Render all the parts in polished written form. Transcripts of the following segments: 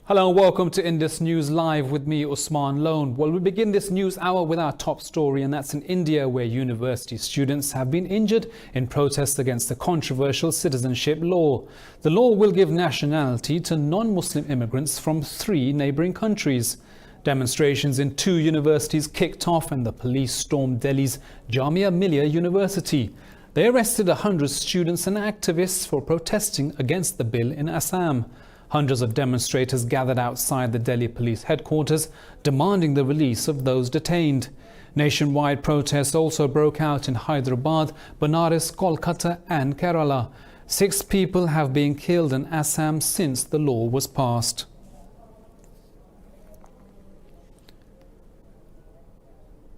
Hello and welcome to Indus News Live with me, Usman Lone. Well, we begin this news hour with our top story, and that's in India, where university students have been injured in protests against the controversial citizenship law. The law will give nationality to non-Muslim immigrants from 3 neighbouring countries. Demonstrations in 2 universities kicked off and the police stormed Delhi's Jamia Millia University. They arrested 100 students and activists for protesting against the bill in Assam. Hundreds of demonstrators gathered outside the Delhi police headquarters, demanding the release of those detained. Nationwide protests also broke out in Hyderabad, Banaras, Kolkata and Kerala. 6 people have been killed in Assam since the law was passed.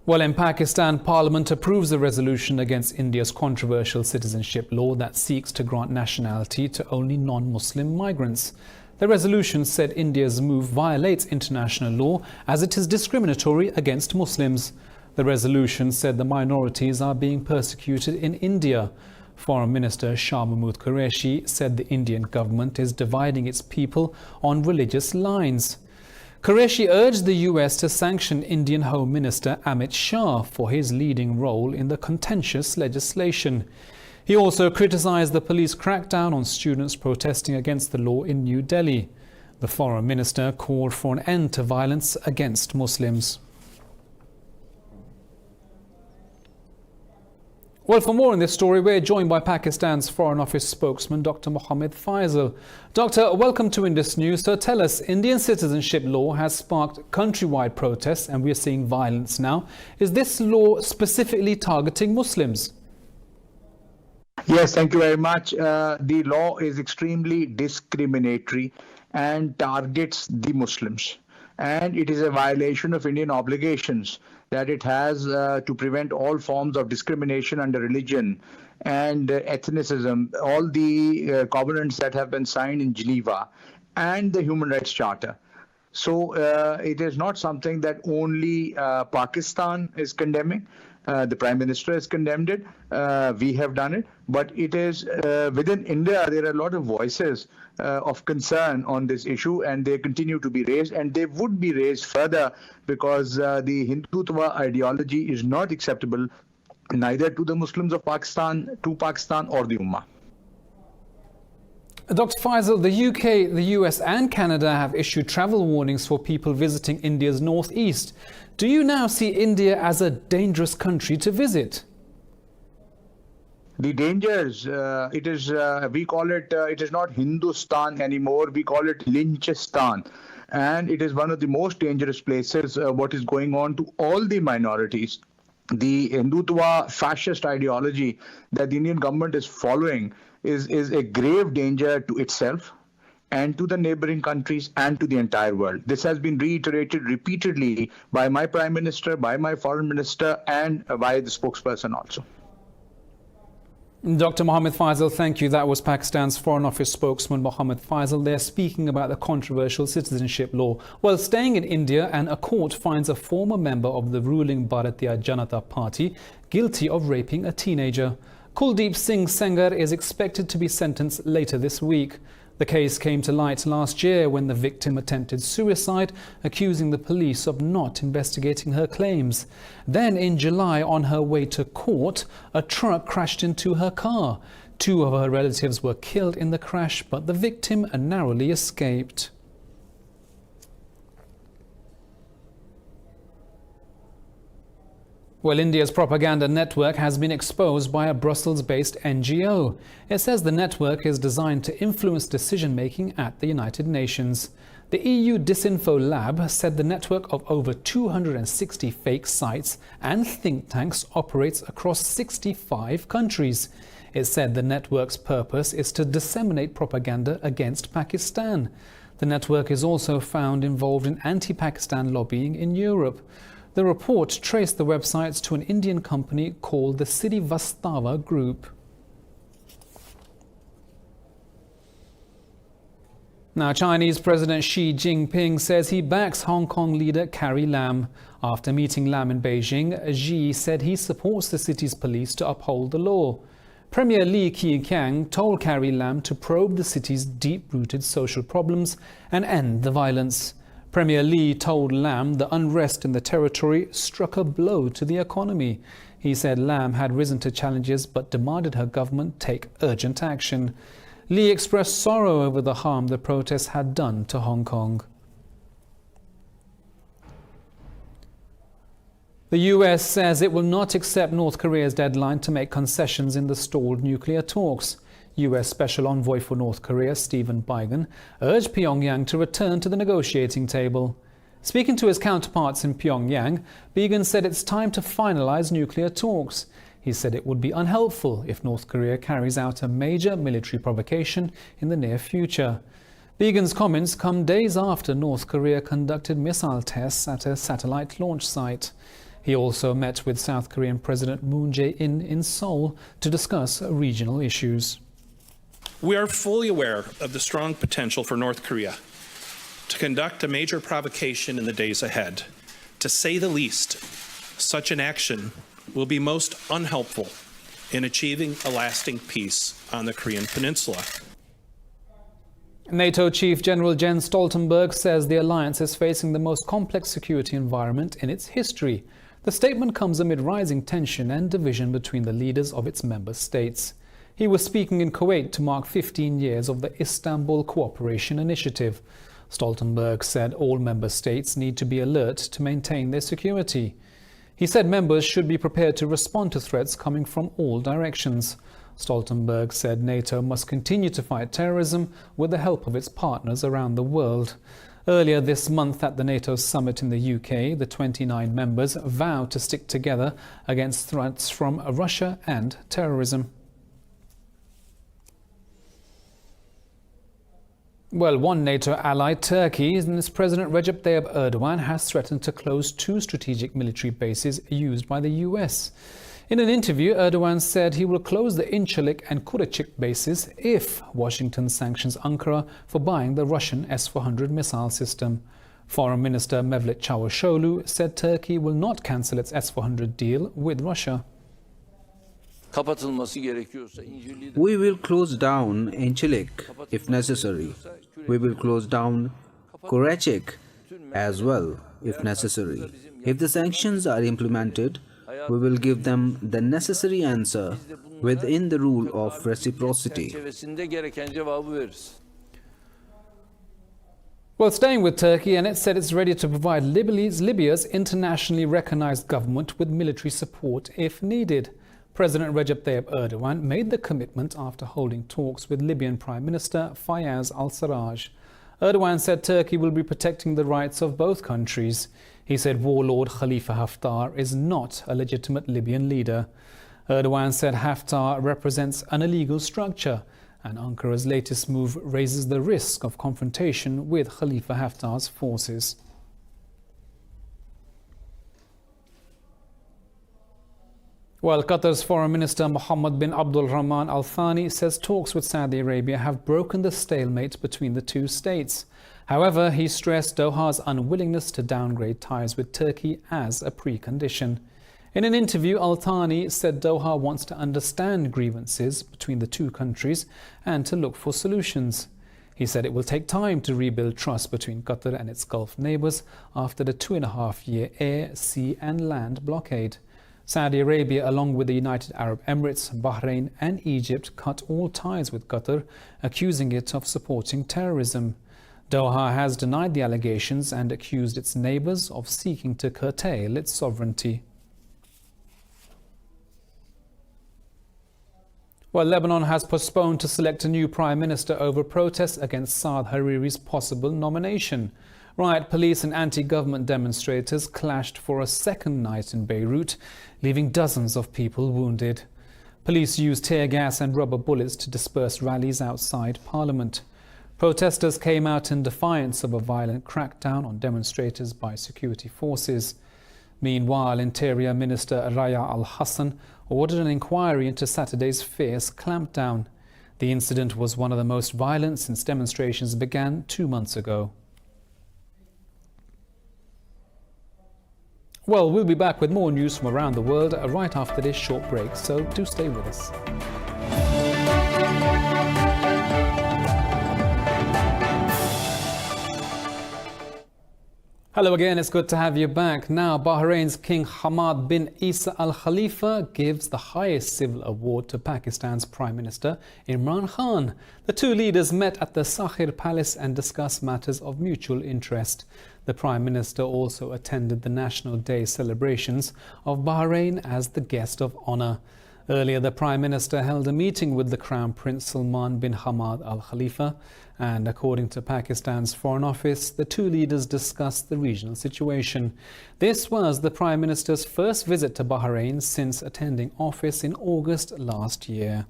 Well, in Pakistan, Parliament approves the resolution against India's controversial citizenship law that seeks to grant nationality to only non-Muslim migrants. The resolution said India's move violates international law as it is discriminatory against Muslims. The resolution said the minorities are being persecuted in India. Foreign Minister Shah Mahmood Qureshi said the Indian government is dividing its people on religious lines. Qureshi urged the US to sanction Indian Home Minister Amit Shah for his leading role in the contentious legislation. He also criticized the police crackdown on students protesting against the law in New Delhi. The foreign minister called for an end to violence against Muslims. Well, for more on this story, we're joined by Pakistan's Foreign Office spokesman, Dr. Mohamed Faisal. Doctor, welcome to Indus News. So tell us, Indian citizenship law has sparked countrywide protests and we're seeing violence now. Is this law specifically targeting Muslims? Yes, thank you very much. The law is extremely discriminatory and targets the Muslims. And it is a violation of Indian obligations that it has to prevent all forms of discrimination under religion and ethnicism, all the covenants that have been signed in Geneva and the Human Rights Charter. So it is not something that only Pakistan is condemning. The Prime Minister has condemned it. We have done it. But it is within India, there are a lot of voices of concern on this issue, and they continue to be raised, and they would be raised further because the Hindutva ideology is not acceptable neither to the Muslims of Pakistan, to Pakistan or the Ummah. Dr. Faisal, the UK, the US and Canada have issued travel warnings for people visiting India's northeast. Do you now see India as a dangerous country to visit? The dangers, we call it, it is not Hindustan anymore, we call it Lynchistan. And it is one of the most dangerous places, what is going on to all the minorities. The Hindutva fascist ideology that the Indian government is following is a grave danger to itself and to the neighboring countries and to the entire world. This has been reiterated repeatedly by my Prime Minister, by my Foreign Minister and by the spokesperson also. Dr. Mohamed Faisal, thank you. That was Pakistan's Foreign Office spokesman Mohamed Faisal. They're speaking about the controversial citizenship law. Well, staying in India, and a court finds a former member of the ruling Bharatiya Janata Party guilty of raping a teenager. Kuldeep Singh Sengar is expected to be sentenced later this week. The case came to light last year when the victim attempted suicide, accusing the police of not investigating her claims. Then in July, on her way to court, a truck crashed into her car. 2 of her relatives were killed in the crash, but the victim narrowly escaped. Well, India's propaganda network has been exposed by a Brussels-based NGO. It says the network is designed to influence decision-making at the United Nations. The EU Disinfo Lab said the network of over 260 fake sites and think tanks operates across 65 countries. It said the network's purpose is to disseminate propaganda against Pakistan. The network is also found involved in anti-Pakistan lobbying in Europe. The report traced the websites to an Indian company called the Srivastava Group. Now, Chinese President Xi Jinping says he backs Hong Kong leader Carrie Lam. After meeting Lam in Beijing, Xi said he supports the city's police to uphold the law. Premier Lee Keqiang told Carrie Lam to probe the city's deep-rooted social problems and end the violence. Premier Lee told Lam the unrest in the territory struck a blow to the economy. He said Lam had risen to challenges but demanded her government take urgent action. Lee expressed sorrow over the harm the protests had done to Hong Kong. The US says it will not accept North Korea's deadline to make concessions in the stalled nuclear talks. US Special Envoy for North Korea, Stephen Biegun, urged Pyongyang to return to the negotiating table. Speaking to his counterparts in Pyongyang, Biegun said it's time to finalize nuclear talks. He said it would be unhelpful if North Korea carries out a major military provocation in the near future. Biegun's comments come days after North Korea conducted missile tests at a satellite launch site. He also met with South Korean President Moon Jae-in in Seoul to discuss regional issues. We are fully aware of the strong potential for North Korea to conduct a major provocation in the days ahead. To say the least, such an action will be most unhelpful in achieving a lasting peace on the Korean Peninsula. NATO Chief General Jens Stoltenberg says the alliance is facing the most complex security environment in its history. The statement comes amid rising tension and division between the leaders of its member states. He was speaking in Kuwait to mark 15 years of the Istanbul Cooperation Initiative. Stoltenberg said all member states need to be alert to maintain their security. He said members should be prepared to respond to threats coming from all directions. Stoltenberg said NATO must continue to fight terrorism with the help of its partners around the world. Earlier this month at the NATO summit in the UK, the 29 members vowed to stick together against threats from Russia and terrorism. Well, one NATO ally, Turkey, and its President Recep Tayyip Erdogan has threatened to close 2 strategic military bases used by the US. In an interview, Erdogan said he will close the Incirlik and Kurechik bases if Washington sanctions Ankara for buying the Russian S-400 missile system. Foreign Minister Mevlut Çavuşoğlu said Turkey will not cancel its S-400 deal with Russia. We will close down Incirlik if necessary. We will close down Kurechik as well if necessary. If the sanctions are implemented, we will give them the necessary answer within the rule of reciprocity. Well, staying with Turkey, and it said it's ready to provide Libya's internationally recognized government with military support if needed. President Recep Tayyip Erdogan made the commitment after holding talks with Libyan Prime Minister Fayez al-Sarraj. Erdogan said Turkey will be protecting the rights of both countries. He said warlord Khalifa Haftar is not a legitimate Libyan leader. Erdogan said Haftar represents an illegal structure, and Ankara's latest move raises the risk of confrontation with Khalifa Haftar's forces. Well, Qatar's Foreign Minister Mohammed bin Abdul Rahman Al Thani says talks with Saudi Arabia have broken the stalemate between the two states. However, he stressed Doha's unwillingness to downgrade ties with Turkey as a precondition. In an interview, Al Thani said Doha wants to understand grievances between the two countries and to look for solutions. He said it will take time to rebuild trust between Qatar and its Gulf neighbours after the 2.5-year air, sea and land blockade. Saudi Arabia, along with the United Arab Emirates, Bahrain and Egypt, cut all ties with Qatar, accusing it of supporting terrorism. Doha has denied the allegations and accused its neighbours of seeking to curtail its sovereignty. Well, Lebanon has postponed to select a new prime minister over protests against Saad Hariri's possible nomination. Riot police and anti-government demonstrators clashed for a second night in Beirut, leaving dozens of people wounded. Police used tear gas and rubber bullets to disperse rallies outside Parliament. Protesters came out in defiance of a violent crackdown on demonstrators by security forces. Meanwhile, Interior Minister Raya Al-Hassan ordered an inquiry into Saturday's fierce clampdown. The incident was one of the most violent since demonstrations began 2 months ago. Well, we'll be back with more news from around the world right after this short break, so do stay with us. Hello again, it's good to have you back. Now, Bahrain's King Hamad bin Isa Al Khalifa gives the highest civil award to Pakistan's Prime Minister Imran Khan. The two leaders met at the Sahel Palace and discussed matters of mutual interest. The Prime Minister also attended the National Day celebrations of Bahrain as the guest of honour. Earlier, the Prime Minister held a meeting with the Crown Prince Salman bin Hamad Al Khalifa, and according to Pakistan's Foreign Office, the two leaders discussed the regional situation. This was the Prime Minister's first visit to Bahrain since attending office in August last year.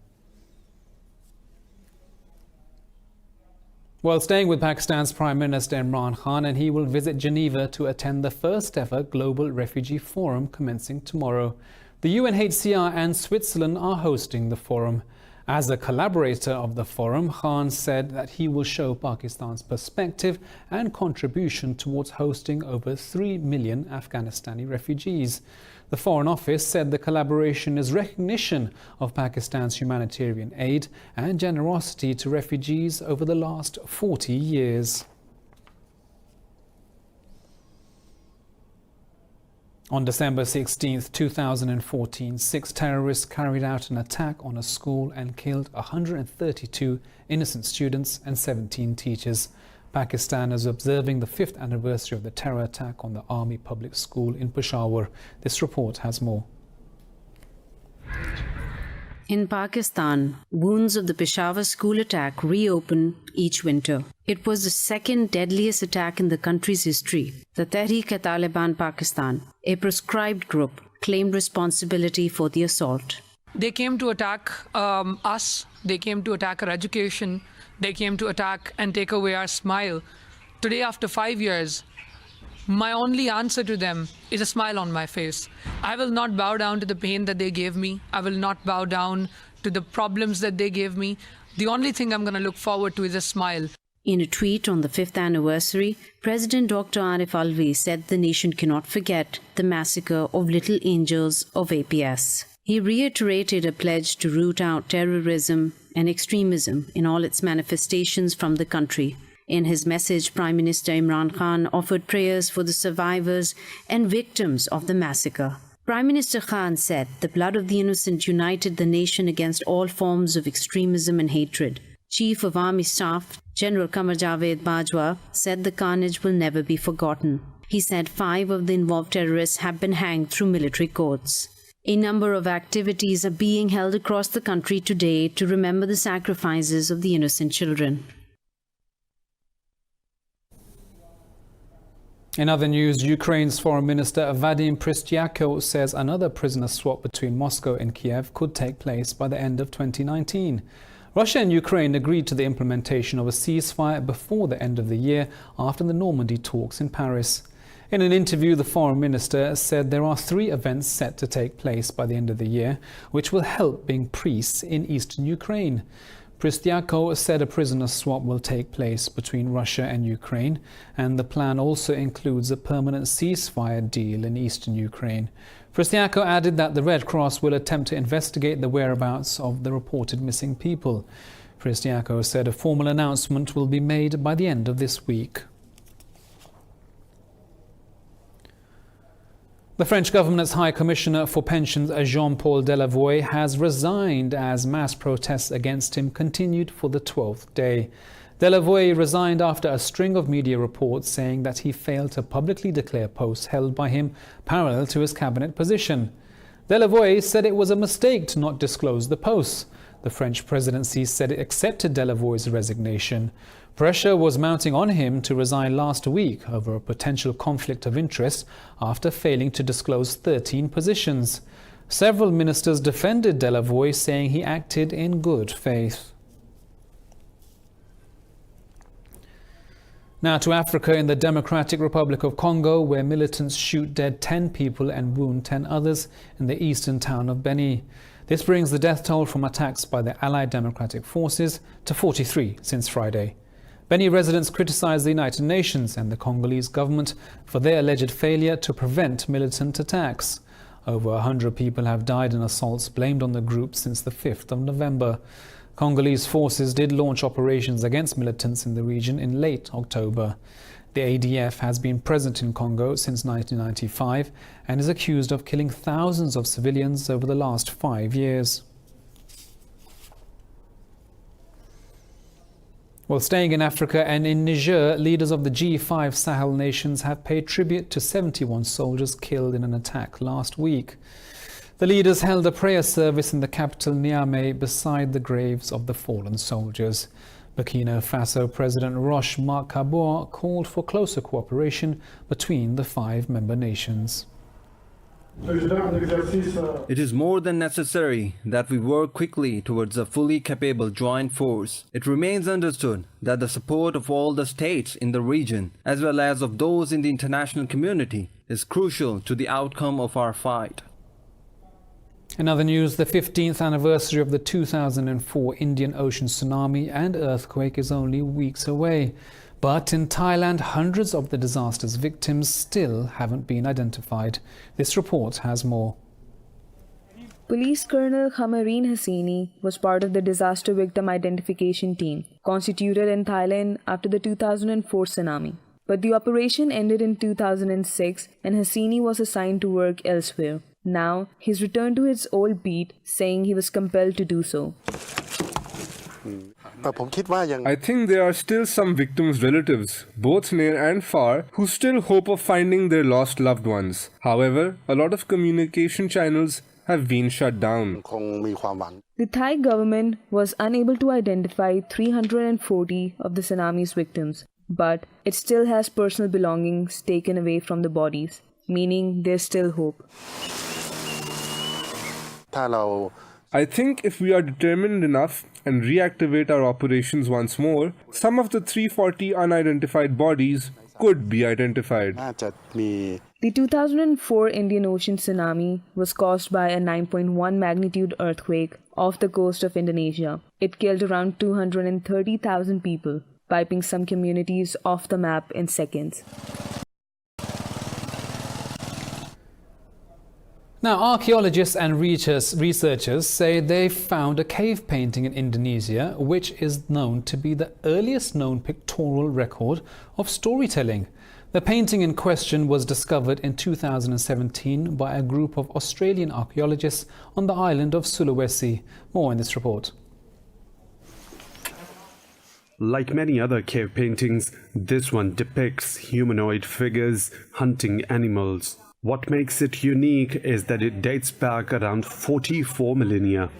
Well, staying with Pakistan's Prime Minister Imran Khan, and he will visit Geneva to attend the first ever Global Refugee Forum commencing tomorrow. The UNHCR and Switzerland are hosting the forum. As a collaborator of the forum, Khan said that he will show Pakistan's perspective and contribution towards hosting over 3 million Afghanistani refugees. The Foreign Office said the collaboration is recognition of Pakistan's humanitarian aid and generosity to refugees over the last 40 years. On December 16, 2014, 6 terrorists carried out an attack on a school and killed 132 innocent students and 17 teachers. Pakistan is observing the 5th anniversary of the terror attack on the Army Public School in Peshawar. This report has more. In Pakistan, wounds of the Peshawar school attack reopen each winter. It was the second deadliest attack in the country's history. The Tehreek-e-Taliban Pakistan, a proscribed group, claimed responsibility for the assault. They came to attack us, they came to attack our education, they came to attack and take away our smile. Today, after 5 years, my only answer to them is a smile on my face. I will not bow down to the pain that they gave me. I will not bow down to the problems that they gave me. The only thing I'm going to look forward to is a smile. In a tweet on the 5th anniversary, President Dr. Arif Alvi said the nation cannot forget the massacre of little angels of APS. He reiterated a pledge to root out terrorism and extremism in all its manifestations from the country. In his message, Prime Minister Imran Khan offered prayers for the survivors and victims of the massacre. Prime Minister Khan said the blood of the innocent united the nation against all forms of extremism and hatred. Chief of Army Staff, General Qamar Javed Bajwa, said the carnage will never be forgotten. He said 5 of the involved terrorists have been hanged through military courts. A number of activities are being held across the country today to remember the sacrifices of the innocent children. In other news, Ukraine's Foreign Minister Vadim Prystyako says another prisoner swap between Moscow and Kiev could take place by the end of 2019. Russia and Ukraine agreed to the implementation of a ceasefire before the end of the year after the Normandy talks in Paris. In an interview, the Foreign Minister said there are 3 events set to take place by the end of the year, which will help bring peace in eastern Ukraine. Prystyako said a prisoner swap will take place between Russia and Ukraine, and the plan also includes a permanent ceasefire deal in eastern Ukraine. Prystyako added that the Red Cross will attempt to investigate the whereabouts of the reported missing people. Prystyako said a formal announcement will be made by the end of this week. The French government's High Commissioner for Pensions, Jean-Paul Delevoye, has resigned as mass protests against him continued for the 12th day. Delevoye resigned after a string of media reports saying that he failed to publicly declare posts held by him parallel to his cabinet position. Delevoye said it was a mistake to not disclose the posts. The French presidency said it accepted Delevoye's resignation. Pressure was mounting on him to resign last week over a potential conflict of interest after failing to disclose 13 positions. Several ministers defended Delevoye, saying he acted in good faith. Now to Africa, in the Democratic Republic of Congo, where militants shoot dead 10 people and wound 10 others in the eastern town of Beni. This brings the death toll from attacks by the Allied Democratic Forces to 43 since Friday. Beni residents criticized the United Nations and the Congolese government for their alleged failure to prevent militant attacks. Over 100 people have died in assaults blamed on the group since the 5th of November. Congolese forces did launch operations against militants in the region in late October. The ADF has been present in Congo since 1995 and is accused of killing thousands of civilians over the last 5 years. Well, staying in Africa and in Niger, leaders of the G5 Sahel nations have paid tribute to 71 soldiers killed in an attack last week. The leaders held a prayer service in the capital Niamey beside the graves of the fallen soldiers. Burkina Faso President Roch Marc Kabore called for closer cooperation between the 5 member nations. It is more than necessary that we work quickly towards a fully capable joint force. It remains understood that the support of all the states in the region, as well as of those in the international community, is crucial to the outcome of our fight. In other news, the 15th anniversary of the 2004 Indian Ocean tsunami and earthquake is only weeks away. But in Thailand, hundreds of the disaster's victims still haven't been identified. This report has more. Police Colonel Khamareen Hassini was part of the disaster victim identification team, constituted in Thailand after the 2004 tsunami. But the operation ended in 2006 and Hassini was assigned to work elsewhere. Now, he's returned to his old beat, saying he was compelled to do so. I think there are still some victims' relatives, both near and far, who still hope of finding their lost loved ones. However, a lot of communication channels have been shut down. The Thai government was unable to identify 340 of the tsunami's victims, but it still has personal belongings taken away from the bodies, meaning there's still hope. I think if we are determined enough and reactivate our operations once more, some of the 340 unidentified bodies could be identified. The 2004 Indian Ocean tsunami was caused by a 9.1 magnitude earthquake off the coast of Indonesia. It killed around 230,000 people, wiping some communities off the map in seconds. Now, archaeologists and researchers say they found a cave painting in Indonesia, which is known to be the earliest known pictorial record of storytelling. The painting in question was discovered in 2017 by a group of Australian archaeologists on the island of Sulawesi. More in this report. Like many other cave paintings, this one depicts humanoid figures hunting animals. What makes it unique is that it dates back around 44 millennia.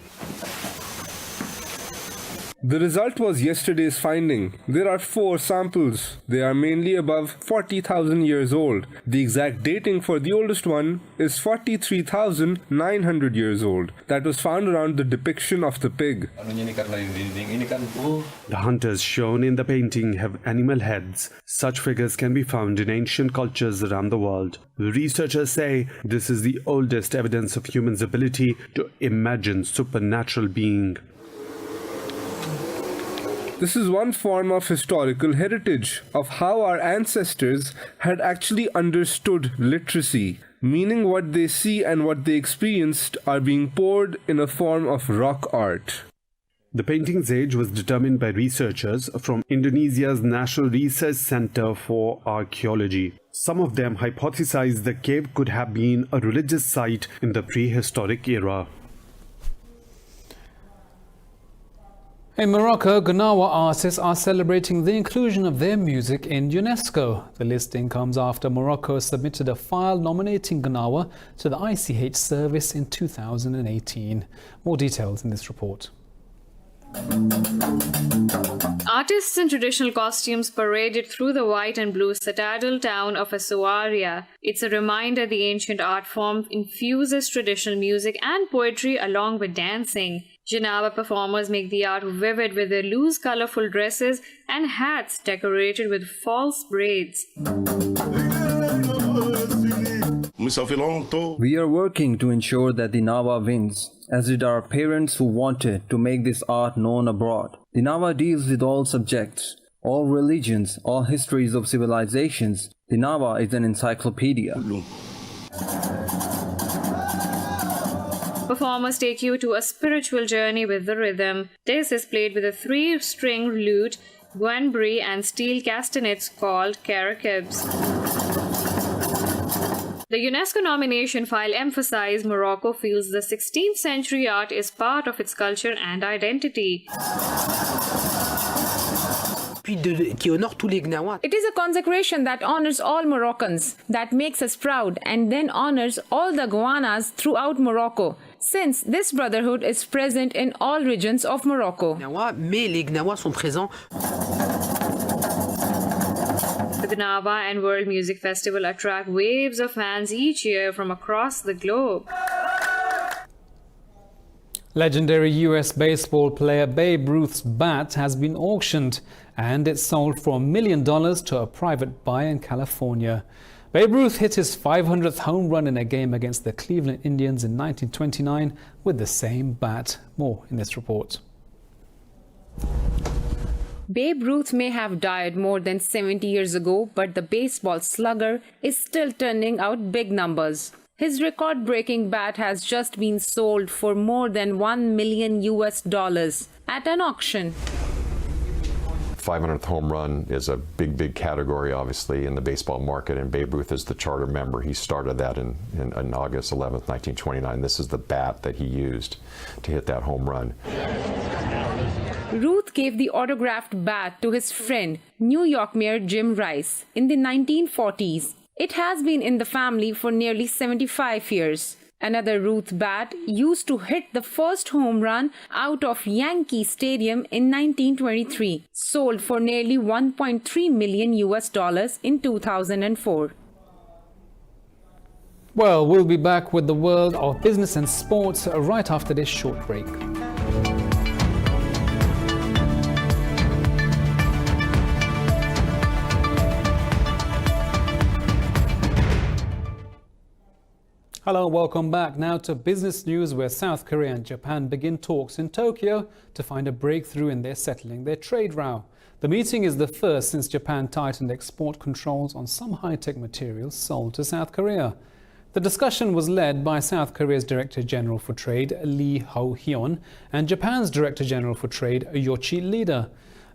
The result was yesterday's finding. There are 4 samples. They are mainly above 40,000 years old. The exact dating for the oldest one is 43,900 years old. That was found around the depiction of the pig. The hunters shown in the painting have animal heads. Such figures can be found in ancient cultures around the world. The researchers say this is the oldest evidence of humans' ability to imagine supernatural being. This is one form of historical heritage of how our ancestors had actually understood literacy, meaning what they see and what they experienced are being poured in a form of rock art. The painting's age was determined by researchers from Indonesia's National Research Center for Archaeology. Some of them hypothesized the cave could have been a religious site in the prehistoric era. In Morocco, Gnawa artists are celebrating the inclusion of their music in UNESCO. The listing comes after Morocco submitted a file nominating Gnawa to the ICH service in 2018. More details in this report. Artists in traditional costumes paraded through the white and blue citadel town of Essaouira. It's a reminder the ancient art form infuses traditional music and poetry along with dancing. Gnawa performers make the art vivid with their loose, colorful dresses and hats decorated with false braids. We are working to ensure that the Gnawa wins, as did our parents who wanted to make this art known abroad. The Gnawa deals with all subjects, all religions, all histories of civilizations. The Gnawa is an encyclopedia. Performers take you to a spiritual journey with the rhythm. This is played with a 3-string lute guanbri, and steel castanets called karakibs. The UNESCO nomination file emphasized Morocco feels the 16th century art is part of its culture and identity. It is a consecration that honors all Moroccans, that makes us proud, and then honors all the Goanas throughout Morocco, since this brotherhood is present in all regions of Morocco. The Gnawa and World Music Festival attract waves of fans each year from across the globe. Legendary US baseball player Babe Ruth's bat has been auctioned and it's sold for $1 million to a private buyer in California. Babe Ruth hit his 500th home run in a game against the Cleveland Indians in 1929 with the same bat. More in this report. Babe Ruth may have died more than 70 years ago, but the baseball slugger is still turning out big numbers. His record-breaking bat has just been sold for more than $1 million at an auction. 500th home run is a big category, obviously, in the baseball market, and Babe Ruth is the charter member. He started that in August 11th, 1929. This is the bat that he used to hit that home run. Ruth gave the autographed bat to his friend, New York Mayor Jim Rice, in the 1940s. It has been in the family for nearly 75 years. Another Ruth bat used to hit the first home run out of Yankee Stadium in 1923, sold for nearly $1.3 million in 2004. Well, we'll be back with the world of business and sports right after this short break. Hello, welcome back now to business news, where South Korea and Japan begin talks in Tokyo to find a breakthrough in their settling their trade row. The meeting is the first since Japan tightened export controls on some high-tech materials sold to South Korea. The discussion was led by South Korea's Director General for Trade, Lee Ho-hyun, and Japan's Director General for Trade, Yoshi Leader.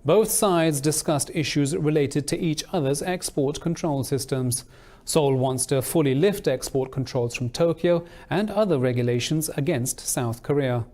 Both sides discussed issues related to each other's export control systems. Seoul wants to fully lift export controls from Tokyo and other regulations against South Korea.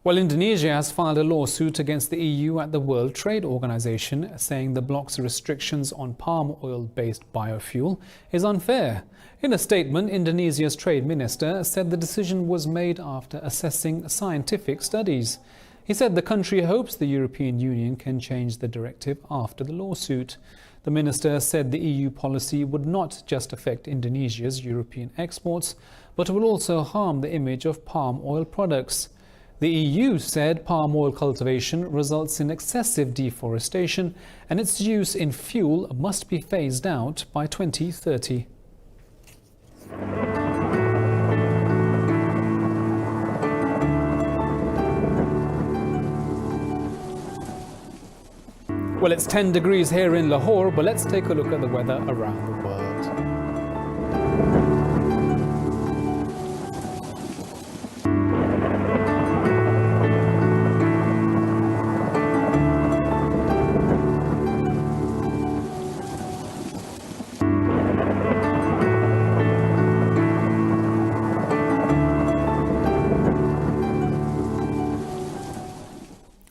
Well, Indonesia has filed a lawsuit against the EU at the World Trade Organization, saying the bloc's restrictions on palm oil-based biofuel is unfair. In a statement, Indonesia's trade minister said the decision was made after assessing scientific studies. He said the country hopes the European Union can change the directive after the lawsuit. The minister said the EU policy would not just affect Indonesia's European exports, but will also harm the image of palm oil products. The EU said palm oil cultivation results in excessive deforestation and its use in fuel must be phased out by 2030. Well, it's 10 degrees here in Lahore, but let's take a look at the weather around the world.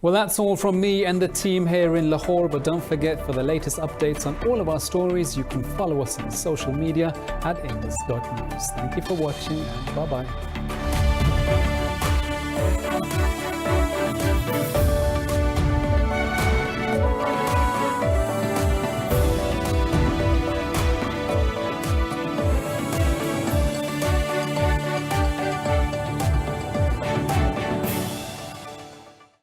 Well, that's all from me and the team here in Lahore, but don't forget, for the latest updates on all of our stories, you can follow us on social media at Indus.news. Thank you for watching and bye-bye.